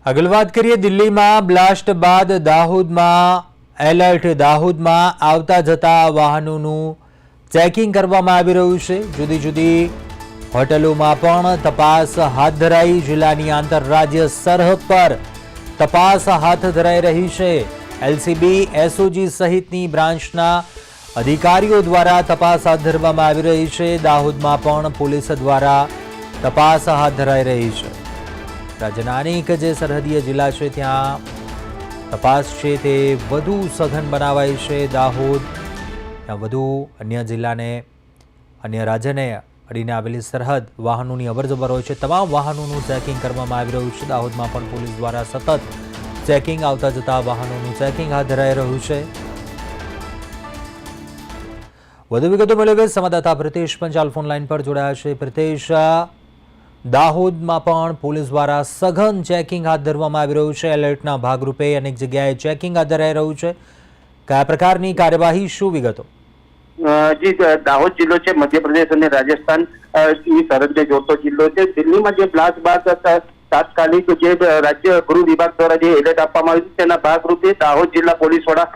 આગળ વાત કરીએ દિલ્હીમાં બ્લાસ્ટ બાદ દાહોદમાં એલર્ટ. દાહોદમાં આવતા જતા વાહનોનું ચેકિંગ કરવામાં આવી રહ્યું છે. જુદી જુદી હોટલોમાં પણ તપાસ હાથ ધરાઈ. જિલ્લાની આંતરરાજ્ય સરહદ પર તપાસ હાથ ધરાઈ રહી છે. એલસીબી, એસઓજી સહિતની બ્રાન્ચના અધિકારીઓ દ્વારા તપાસ હાથ ધરવામાં આવી રહી છે. દાહોદમાં પણ પોલીસ દ્વારા તપાસ હાથ ધરાઈ રહી છે. રાજ્યના અનેક જે સરહદીય જિલ્લા છે ત્યાં તપાસ છે તે વધુ સઘન બનાવાઈ છે. દાહોદ ત્યાં વધુ અન્ય જિલ્લાને અન્ય રાજ્યને અડીને આવેલી સરહદ વાહનોની અવરજવર હોય છે. તમામ વાહનોનું ચેકિંગ કરવામાં આવી રહ્યું છે. દાહોદમાં પણ પોલીસ દ્વારા સતત ચેકિંગ, આવતા જતા વાહનોનું ચેકિંગ હાથ ધરાઈ રહ્યું છે. વધુ વિગતો મેળવે સંવાદદાતા પ્રિતેશ પંચાલ ફોન લાઈન પર જોડાયા છે. પ્રિતેશ, દાહોદમાં પણ પોલીસ દ્વારા સઘન ચેકિંગ હાથ ધરવામાં આવી રહ્યું છે. એલર્ટના ભાગરૂપે અનેક જગ્યાએ ચેકિંગ હાથ ધરાઈ રહ્યું છે. કયા પ્રકારની કાર્યવાહી, શું વિગતો? જી, દાહોદ જિલ્લો છે મધ્યપ્રદેશ અને રાજસ્થાન ની સરહદને જોડતો જિલ્લો છે. દિલ્હીમાં જે બ્લાસ્ટ બાદ તાત્કાલિક જે રાજ્ય ગૃહ વિભાગ દ્વારા જે એલર્ટ આપવામાં આવ્યું છે તેના ભાગરૂપે દાહોદ જિલ્લા પોલીસ વડા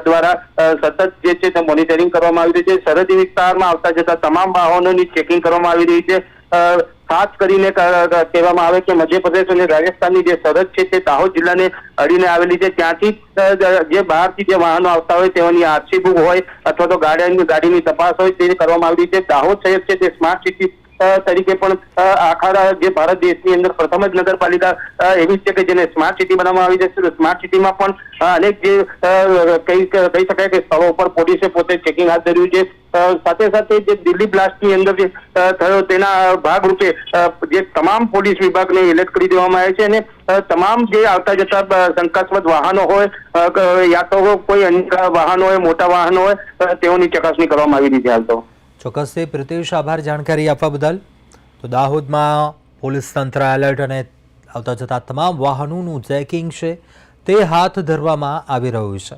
દ્વારા સતત જે છે તે મોનિટરિંગ કરવામાં આવી રહ્યું છે. સરહદી વિસ્તારમાં આવતા જતા તમામ વાહનોની ચેકિંગ કરવામાં આવી રહી છે. ખાસ કરીને કહેવામાં આવે કે મધ્યપ્રદેશ અને રાજસ્થાનની જે સરહદ છે તે દાહોદ જિલ્લાને અડીને આવેલી છે. ત્યાંથી જે બહારથી જે વાહનો આવતા હોય તેઓની આરસી બુક હોય અથવા તો ગાડીની તપાસ હોય તે કરવામાં આવી રહી છે. દાહોદ શહેર છે તે સ્માર્ટ સિટી તરીકે પણ આખા જે ભારત દેશની અંદર પ્રથમ જ નગરપાલિકા એવી છે કે જેને સ્માર્ટ સિટી બનાવવામાં આવી છે. સ્માર્ટ સિટીમાં પણ અનેક જે કહી શકાય કે સ્થળો ઉપર પોલીસે પોતે ચેકિંગ હાથ ધર્યું છે. સાથે સાથે જે દિલ્હી બ્લાસ્ટની અંદર જે થયો તેના ભાગરૂપે જે તમામ પોલીસ વિભાગને એલર્ટ કરી દેવામાં આવે છે અને તમામ જે આવતા જતા શંકાસ્પદ વાહનો હોય યા તો કોઈ અન્ય વાહનો હોય, મોટા વાહનો હોય, તેઓની ચકાસણી કરવામાં આવી રહી છે. હાલ તો ચોક્કસથી પ્રિતેશ, આભાર જાણકારી આપવા બદલ. તો દાહોદમાં પોલીસ તંત્ર એલર્ટ અને આવતા જતા તમામ વાહનોનું ચેકિંગ છે તે હાથ ધરવામાં આવી રહ્યું છે.